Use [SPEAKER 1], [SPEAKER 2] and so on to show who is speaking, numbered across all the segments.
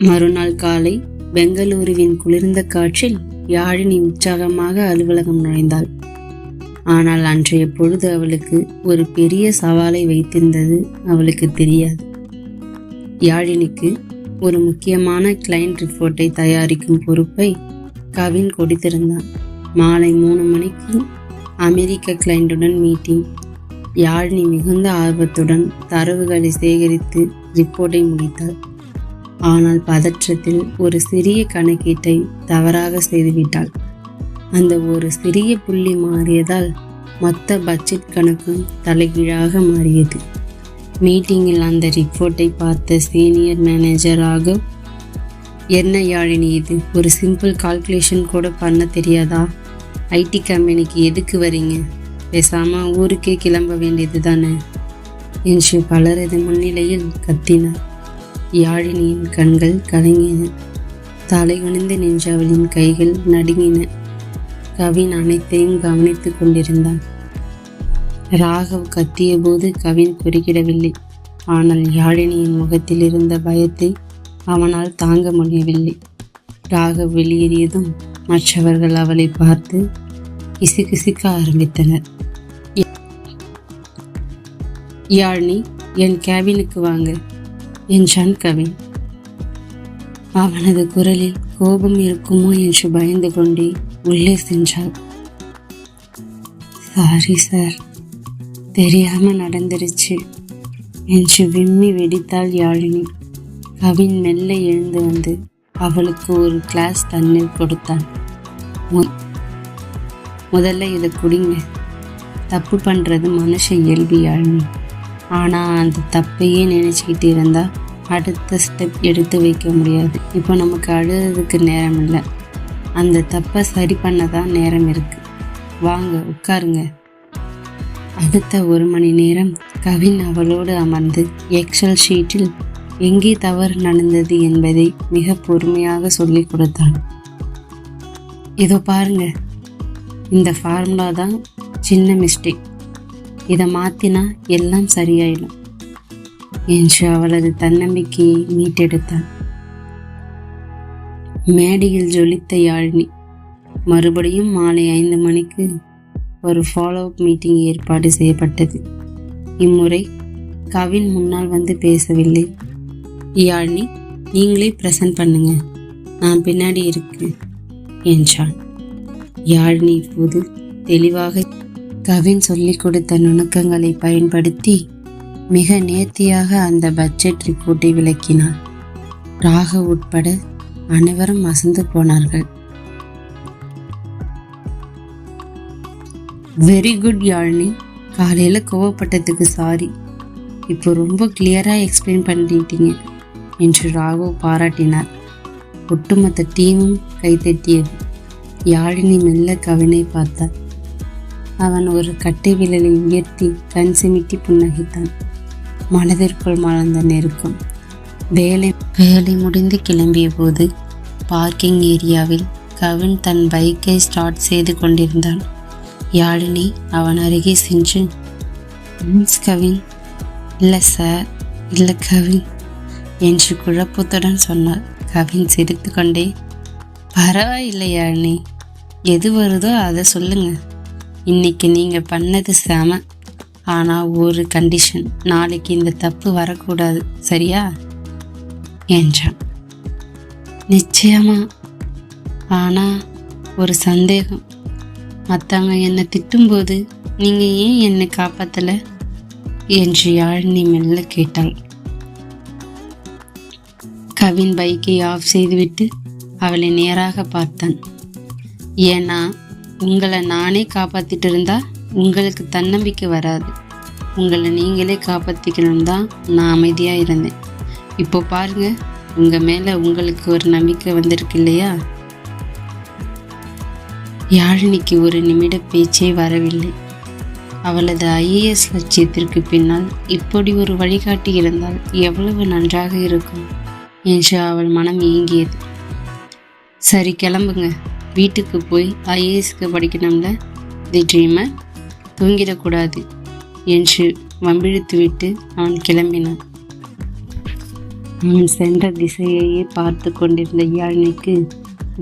[SPEAKER 1] மறுநாள் காலை பெங்களூருவின் குளிர்ந்த காற்றில் யாழினி உற்சாகமாக அலுவலகம் நுழைந்தாள். ஆனால் அன்றைய பொழுது அவளுக்கு ஒரு பெரிய சவாலை வைத்திருந்தது அவளுக்கு தெரியாது. யாழினிக்கு ஒரு முக்கியமான கிளையண்ட் ரிப்போர்ட்டை தயாரிக்கும் பொறுப்பை கவின் கொடுத்திருந்தான். மாலை 3 மணிக்கு அமெரிக்க கிளையண்டுடன் மீட்டிங். யாழினி மிகுந்த ஆர்வத்துடன் தரவுகளை சேகரித்து ரிப்போர்ட்டை முடித்தாள். ஆனால் பதற்றத்தில் ஒரு சிறிய கணக்கீட்டை தவறாக செய்துவிட்டாள். அந்த ஒரு சிறிய புள்ளி மாறியதால் மொத்த பட்ஜெட் கணக்கும் தலைகீழாக மாறியது. மீட்டிங்கில் அந்த ரிப்போர்ட்டை பார்த்த சீனியர் மேனேஜர் ராகவ், என்ன யாழினி, இது ஒரு சிம்பிள் கால்குலேஷன் கூட பண்ண தெரியாதா? ஐடி கம்பெனிக்கு எதுக்கு வரீங்க? பேசாம ஊருக்கே கிளம்ப வேண்டியது தானே என்று பலரது முன்னிலையில் கத்தினார். யாழினியின் கண்கள் கலங்கின. தலைகுனிந்து நின்ற அவளின் கைகள் நடுங்கின. கவின் அனைத்தையும் கவனித்துக் கொண்டிருந்தான். ராகவ் கத்திய போது கவின் குறுக்கிடவில்லை. ஆனால் யாழினியின் முகத்தில் இருந்த பயத்தை அவனால் தாங்க முடியவில்லை. ராகவ் வெளியேறியதும் மற்றவர்கள் அவளை பார்த்து கிசுகிசுக்க ஆரம்பித்தனர். யாழினி, என் கேபினுக்கு வாங்க என்றான் கவின். அவனது குரலில் கோபம் இருக்குமோ என்று பயந்து கொண்டே உள்ளே சென்றாள். சாரி சார், தெரியாம நடந்துருச்சு என்று விம்மி வெடித்தாள் யாழினி. கவின் மெல்ல எழுந்து வந்து அவளுக்கு ஒரு கிளாஸ் தண்ணீர் கொடுத்தான். முதல்ல இதை குடிங்க. தப்பு பண்றது மனுஷ இயல்பு யாழினி. ஆனால் அந்த தப்பையே நினச்சிக்கிட்டு இருந்தால் அடுத்த ஸ்டெப் எடுத்து வைக்க முடியாது. இப்போ நமக்கு அழுறதுக்கு நேரம் இல்லை, அந்த தப்பை சரி பண்ண தான் நேரம் இருக்கு. வாங்க உட்காருங்க. அடுத்த 1 மணி நேரம் கவின் அவளோடு அமர்ந்து எக்ஸல் ஷீட்டில் எங்கே தவறு நடந்தது என்பதை மிக பொறுமையாக சொல்லி கொடுத்தான். இதோ பாருங்க, இந்த ஃபார்முலா தான் சின்ன மிஸ்டேக், இதை மாற்றினா எல்லாம் சரியாயிடும் என்று அவளது தன்னம்பிக்கையை மீட்டெடுத்தான். மேடையில் ஜொலித்த யாழினி. மறுபடியும் மாலை 5 மணிக்கு ஒரு ஃபாலோ அப் மீட்டிங் ஏற்பாடு செய்யப்பட்டது. இம்முறை கவின் முன்னால் வந்து பேசவில்லை. யாழினி, நீங்களே ப்ரெசன்ட் பண்ணுங்க, நான் பின்னாடி இருக்கு என்றான். யாழினி இப்போது தெளிவாக கவின் சொல்லிக் கொடுத்த நுணுக்கங்களை பயன்படுத்தி மிக நேர்த்தியாக அந்த பட்ஜெட் ரிப்போர்ட்டை விளக்கினார். ராகவ் உட்பட அனைவரும் அசந்து போனார்கள். வெரி குட் யாழினி, காலையில் கோவப்பட்டதுக்கு சாரி, இப்போ ரொம்ப கிளியராக எக்ஸ்பிளைன் பண்ணிட்டீங்க என்று ராகவ் பாராட்டினார். ஒட்டுமொத்த டீமும் கைத்தட்டியது. யாழினி மெல்ல கவினை பார்த்தார். அவன் ஒரு கட்டை விரலை உயர்த்தி கண் சிமிட்டி புன்னகைத்தான். மனதிற்குள் மலர்ந்த நெருக்கம். வேலை முடிந்து கிளம்பிய போது பார்க்கிங் ஏரியாவில் கவின் தன் பைக்கை ஸ்டார்ட் செய்து கொண்டிருந்தான். யாழினி அவன் அருகே சென்று, மிஸ் கவின். இல்லை சார், இல்லை கவின் என்று குழப்பத்துடன் சொன்னார். கவின் சிரித்து கொண்டே, பரவாயில்லை யாழினி, எது வருதோ அதை சொல்லுங்க. இன்னைக்கு நீங்கள் பண்ணது செம. ஆனால் ஒரு கண்டிஷன், நாளைக்கு இந்த தப்பு வரக்கூடாது, சரியா என்றான். நிச்சயமா, ஆனால் ஒரு சந்தேகம். மற்றவங்க என்னை திட்டும்போது நீங்கள் ஏன் என்னை காப்பாற்றலை என்று யாழினி மெல்ல கேட்டாள். கவின் பைக்கை ஆஃப் செய்துவிட்டு அவளை நேராக பார்த்தான். ஏன்னா உங்களை நானே காப்பாற்றிட்டு இருந்தா உங்களுக்கு தன்னம்பிக்கை வராது. உங்களை நீங்களே காப்பாற்றிக்கணும் தான் நான் அமைதியாக இருந்தேன். இப்போ பாருங்க, உங்கள் மேலே உங்களுக்கு ஒரு நம்பிக்கை வந்திருக்கு இல்லையா? யாழினிக்கு ஒரு நிமிட பேச்சே வரவில்லை. அவளது IAS லட்சியத்திற்கு பின்னால் இப்படி ஒரு வழிகாட்டி இருந்தால் எவ்வளவு நன்றாக இருக்கும் என்று அவள் மனம் ஏங்கியது. சரி கிளம்புங்க, வீட்டுக்கு போய் IASக்கு படிக்கணும்ல, தி ட்ரீமர், தூங்கிடக்கூடாது என்று வம்பிழுத்துவிட்டு அவன் கிளம்பினான். அவன் சென்ற திசையையே பார்த்து கொண்டிருந்த யாழினிக்கு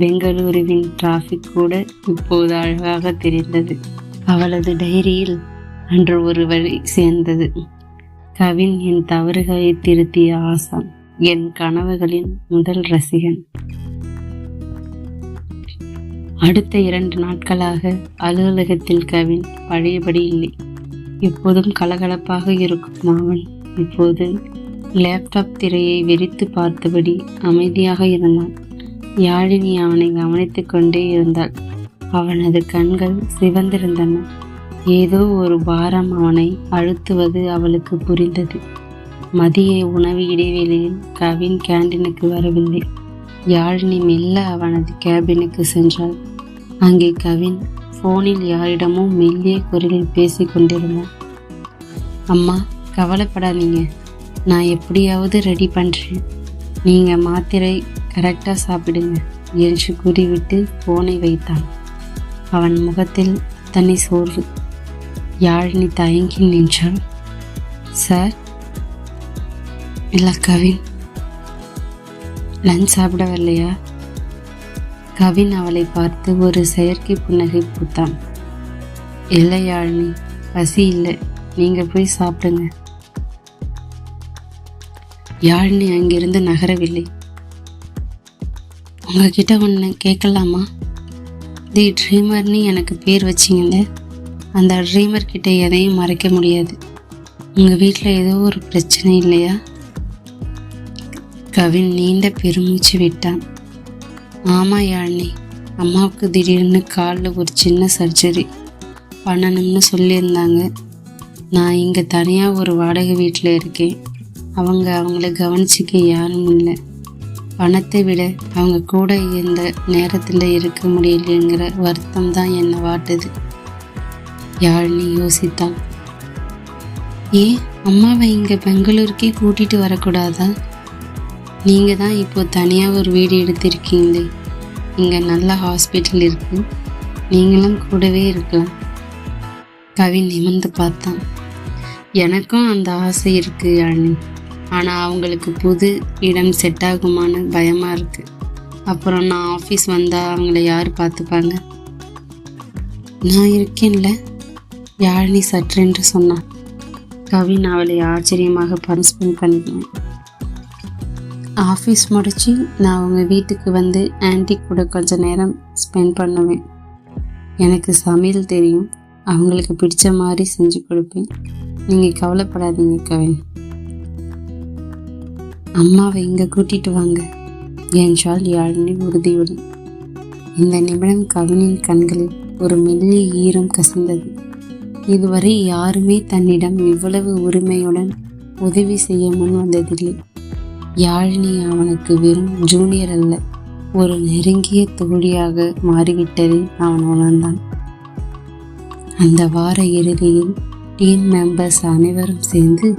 [SPEAKER 1] பெங்களூருவின் டிராஃபிக் கூட இப்போது அழகாக தெரிந்தது. அவளது டைரியில் அன்று ஒரு வரி சேர்ந்தது. கவின் என் தவறுகளை திருத்திய ஆசான், என் கனவுகளின் முதல் ரசிகன். அடுத்த 2 நாட்களாக அலுவலகத்தில் கவின் பழையபடி இல்லை. எப்போதும் கலகலப்பாக இருக்கும் அவன் இப்போது லேப்டாப் திரையை வெறித்து பார்த்தபடி அமைதியாக இருந்தான். யாழினி அவனை கவனித்து கொண்டே இருந்தாள். அவனது கண்கள் சிவந்திருந்தன. ஏதோ ஒரு பாரம் அவனை அழுத்துவது அவளுக்கு புரிந்தது. மதிய உணவு இடைவேளையில் கவின் கேண்டீனுக்கு வரவில்லை. யாழினி மெல்ல அவனது கேபினுக்கு சென்றாள். அங்கே கவின் போனில் யாரிடமோ மெல்லிய குரலில் பேசி கொண்டிருந்தான். அம்மா, கவலைப்படாதீங்க, நான் எப்படியாவது ரெடி பண்ணுறேன். நீங்கள் மாத்திரை கரெக்டாக சாப்பிடுங்க என்று கூறிவிட்டு போனை வைத்தான். அவன் முகத்தில் தனி சோர்வு. யாழினி தயங்கி நின்றாள். சார்? இல்லை கவின், லஞ்ச் சாப்பிட வரலையா? கவின் அவளை பார்த்து ஒரு செயற்கை புன்னகை பூத்தான். இல்லை யாழினி, பசி இல்லை, நீங்கள் போய் சாப்பிடுங்க. யாழினி அங்கிருந்து நகரவில்லை. உங்ககிட்ட ஒன்று கேட்கலாமா? தி ட்ரீமர்னு எனக்கு பேர் வச்சிங்கல்ல, அந்த ட்ரீமர் கிட்ட எதையும் மறைக்க முடியாது. உங்கள் வீட்டில் ஏதோ ஒரு பிரச்சனை இல்லையா? கவின் நீண்ட பெருமூச்சு விட்டான். ஆமாம் யாழினி, அம்மாவுக்கு திடீர்னு காலில் ஒரு சின்ன சர்ஜரி பண்ணணும்னு சொல்லியிருந்தாங்க. நான் இங்கே தனியாக ஒரு வாடகை வீட்டில் இருக்கேன். அவங்கள கவனிச்சிக்க யாரும் இல்லை. பணத்தை விட அவங்க கூட இந்த நேரத்தில் இருக்க முடியலைங்கிற வருத்தம் தான் என்னை வாட்டுது. யாழினி யோசித்தான். ஏன் அம்மாவை இங்கே பெங்களூருக்கே கூட்டிகிட்டு வரக்கூடாதா? நீங்கள் தான் இப்போ தனியாக ஒரு வீடு எடுத்திருக்கீங்களே, இங்கே நல்ல ஹாஸ்பிட்டல் இருக்குது, நீங்களும் கூடவே இருக்கலாம். கவின் நிமிர்ந்து பார்த்தான். எனக்கும் அந்த ஆசை இருக்குது யாழினி, ஆனால் அவங்களுக்கு புது இடம் செட் ஆகுமான்னு பயமாக இருக்குது. அப்புறம் நான் ஆஃபீஸ் வந்தால் அவங்கள யார் பார்த்துப்பாங்க? நான் இருக்கேன்ல, யாழினி சற்றென்று சொன்னான். கவின் அவளை ஆச்சரியமாக பரிஸ்பெண்ட் பண்ணிக்குவேன். ஆஃபீஸ் முடித்து நான் அவங்க வீட்டுக்கு வந்து ஆன்ட்டி கூட கொஞ்சம் நேரம் ஸ்பெண்ட் பண்ணுவேன். எனக்கு சமையல் தெரியும், அவங்களுக்கு பிடிச்ச மாதிரி செஞ்சு கொடுப்பேன். நீங்கள் கவலைப்படாதீங்க கவின். அம்மாவை இங்கே கூட்டிகிட்டு வாங்க என்றாள் யாழினி உறுதியுடன். இந்த நிமிடம் கவினின் கண்களில் ஒரு மெல்லிய ஈரம் கசிந்தது. இதுவரை யாருமே தன்னிடம் இவ்வளவு உரிமையுடன் உதவி செய்ய முன் வந்ததில்லை. யாழினி அவனுக்கு வெறும் ஜூனியர் அல்ல, ஒரு நெருங்கிய தோழியாக மாறிவிட்டதை அவன் உணர்ந்தான். அந்த வார இறுதியில் டீம் மெம்பர்ஸ் அனைவரும் சேர்ந்து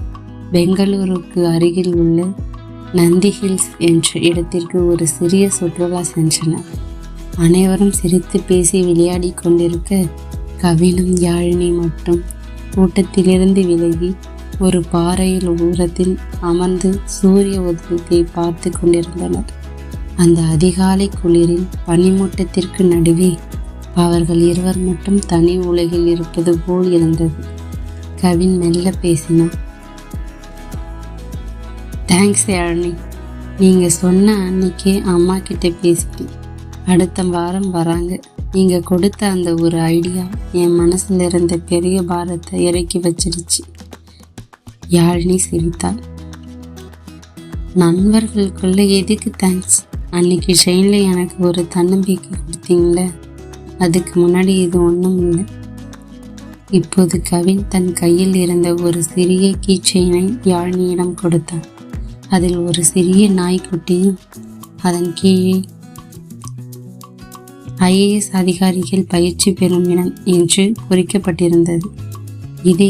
[SPEAKER 1] பெங்களூருக்கு அருகில் உள்ள நந்தி ஹில்ஸ் என்ற இடத்திற்கு ஒரு சிறிய சுற்றுலா சென்றனர். அனைவரும் சிரித்து பேசி விளையாடி கொண்டிருக்க கவினும் யாழினி மட்டும் கூட்டத்திலிருந்து விலகி ஒரு பாறையில் ஓரத்தில் அமர்ந்து சூரிய உதயத்தை பார்த்து கொண்டிருந்தனர். அந்த அதிகாலை குளிரில் பனிமூட்டத்திற்கு நடுவே அவர்கள் இருவர் மட்டும் தனி உலகில் இருப்பது போல் இருந்தது. கவின் மெல்ல பேசினான். தேங்க்ஸ் யாழினி, நீங்கள் சொன்ன அன்னைக்கே அம்மா கிட்ட பேசிட்டேன். அடுத்த வாரம் வராங்க. நீங்கள் கொடுத்த அந்த ஒரு ஐடியா என் மனசில் இருந்த பெரிய பாரத்தை இறக்கி வச்சிருச்சு. யாழினி சிரித்தாள். நண்பர்களுக்குள்ள எதுக்கு தேங்க்ஸ்? அன்னைக்கு ட்ரெயினில் எனக்கு ஒரு தன்னம்பிக்கை கொடுத்தீங்களே, அதுக்கு முன்னாடி இது ஒன்றும் இல்லை. இப்போது கவின் தன் கையில் இருந்த ஒரு சிறிய கீ செயினை யாழினியிடம் கொடுத்தான். அதில் ஒரு சிறிய நாய்க்குட்டியும் அதன் கீழே IAS அதிகாரிகள் பயிற்சி பெறும் இடம் என்று குறிக்கப்பட்டிருந்தது. இது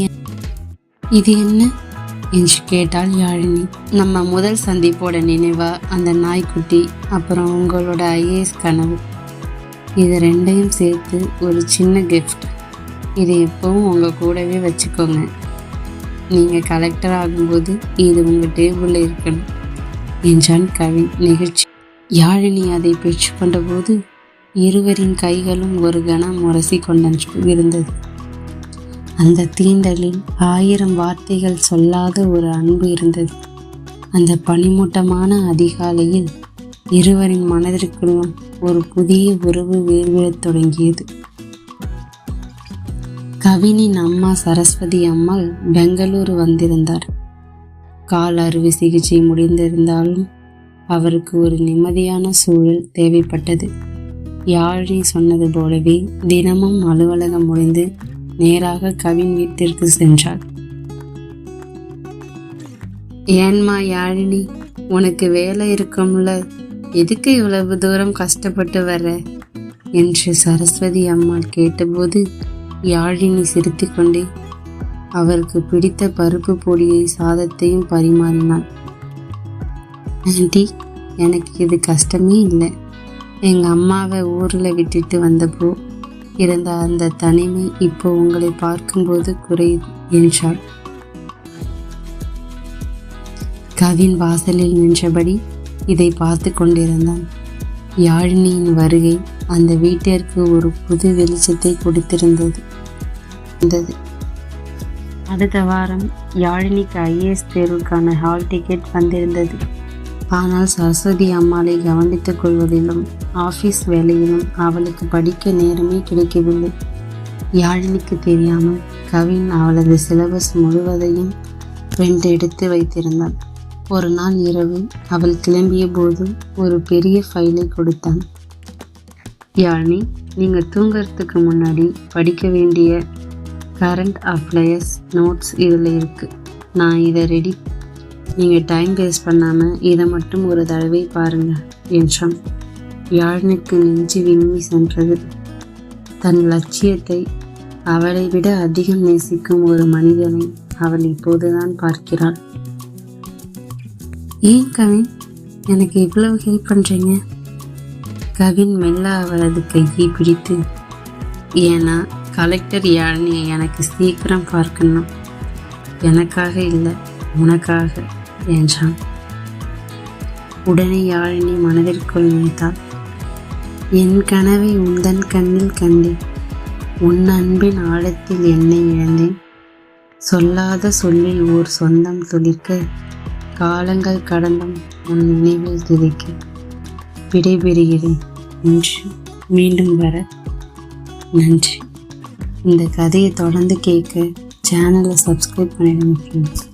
[SPEAKER 1] என்ன என்று கேட்டாள் யாழினி. நம்ம முதல் சந்திப்போட நினைவா அந்த நாய்க்குட்டி, அப்புறம் உங்களோட IAS கனவு, இது ரெண்டையும் சேர்த்து ஒரு சின்ன கிஃப்ட். இது எப்பவும் உங்கள் கூடவே வச்சுக்கோங்க. நீங்கள் கலெக்டர் ஆகும்போது இது உங்கள் டேபிளில் இருக்கணும். என்றான் கவின் நெகிழ்ச்சி. யாழினி அதை பெற்றுக்கொண்ட போது இருவரின் கைகளும் ஒரு கணம் உரசி கொண்டிருந்தது. அந்த தீண்டலில் 1000 வார்த்தைகள் சொல்லாத ஒரு அன்பு இருந்தது. அந்த பனிமூட்டமான அதிகாலையில் இருவரின் மனதிற்குள்ளும் ஒரு புதிய உறவு வேர்விடத் தொடங்கியது. கவினின் அம்மா சரஸ்வதி அம்மாள் பெங்களூரு வந்திருந்தார். கால் அறுவை சிகிச்சை முடிந்திருந்தாலும் அவருக்கு ஒரு நிம்மதியான சூழல் தேவைப்பட்டது. யாழினி சொன்னது போலவே தினமும் அலுவலகம் முடிந்து நேராக கவின் வீட்டிற்கு சென்றாள். ஏன்மா யாழினி, உனக்கு வேலை இருக்கும்ல, எதுக்கு இவ்வளவு தூரம் கஷ்டப்பட்டு வர்ற என்று சரஸ்வதி அம்மாள் கேட்டபோது யாழினி சிரித்து கொண்டே அவருக்கு பிடித்த பருப்பு பொடியை சாதத்தையும் பரிமாறினாள். ஆண்டி, எனக்கு இது கஷ்டமே இல்லை. எங்கள் அம்மாவை ஊரில் விட்டுட்டு வந்தப்போ இருந்த அந்த தனிமை இப்போ உங்களை பார்க்கும்போது குறையுது என்றாள். கவின் வாசலில் நின்றபடி இதை பார்த்து கொண்டிருந்தான். யாழினியின் வருகை அந்த வீட்டிற்கு ஒரு புது வெளிச்சத்தை கொடுத்திருந்தது. அடுத்த வாரம் யாழினிக்கு IAS தேர்வுக்கான ஹால் டிக்கெட் வந்திருந்தது. ஆனால் சரஸ்வதி அம்மாளை கவனித்துக் கொள்வதிலும் ஆஃபீஸ் வேலையிலும் அவளுக்கு படிக்க நேரமே கிடைக்கவில்லை. யாழினிக்கு தெரியாமல் கவின் அவளது சிலபஸ் முழுவதையும் பிரிண்ட் எடுத்து வைத்திருந்தான். ஒரு நாள் இரவு அவள் கிளம்பிய போது ஒரு பெரிய ஃபைலை கொடுத்தான். யாழினி, நீங்கள் தூங்கிறதுக்கு முன்னாடி படிக்க வேண்டிய கரண்ட் அஃபேர்ஸ் நோட்ஸ் இதில் இருக்குது. நான் இதை ரெடி, நீங்கள் டைம் வேஸ்ட் பண்ணாமல் இதை மட்டும் ஒரு தடவை பாருங்கள் என்றான். யாழினிக்கு நெஞ்சு விம்மி சென்றது. தன் லட்சியத்தை அவளை விட அதிகம் நேசிக்கும் ஒரு மனிதனை அவள் இப்போதுதான் பார்க்கிறாள். ஏன் கவின், எனக்கு இவ்வளவு ஹெல்ப் பண்ணுறீங்க? கவின் மெல்ல அவளது கையை பிடித்து, ஏன்னா கலெக்டர் யாழினியை எனக்கு சீக்கிரம் பார்க்கணும், எனக்காக இல்லை உனக்காக என்றான். உடனே யாழினி மனதிற்குள் நினைத்தாள், என் கனவை உந்தன் கண்ணில் கண்டேன், உன் அன்பின் ஆழத்தில் என்னை இழந்தேன், சொல்லாத சொல்லில் ஓர் சொந்தம் துளிர்க்க, காலங்கள் கடந்தும் உன் நினைவில் துதிக்க விடைபெறுகிறேன் என்று மீண்டும் வர நன்றி. இந்த கதையை தொடர்ந்து கேட்க சேனலை சப்ஸ்கிரைப் பண்ணிடுங்க ஃப்ரெண்ட்ஸ்.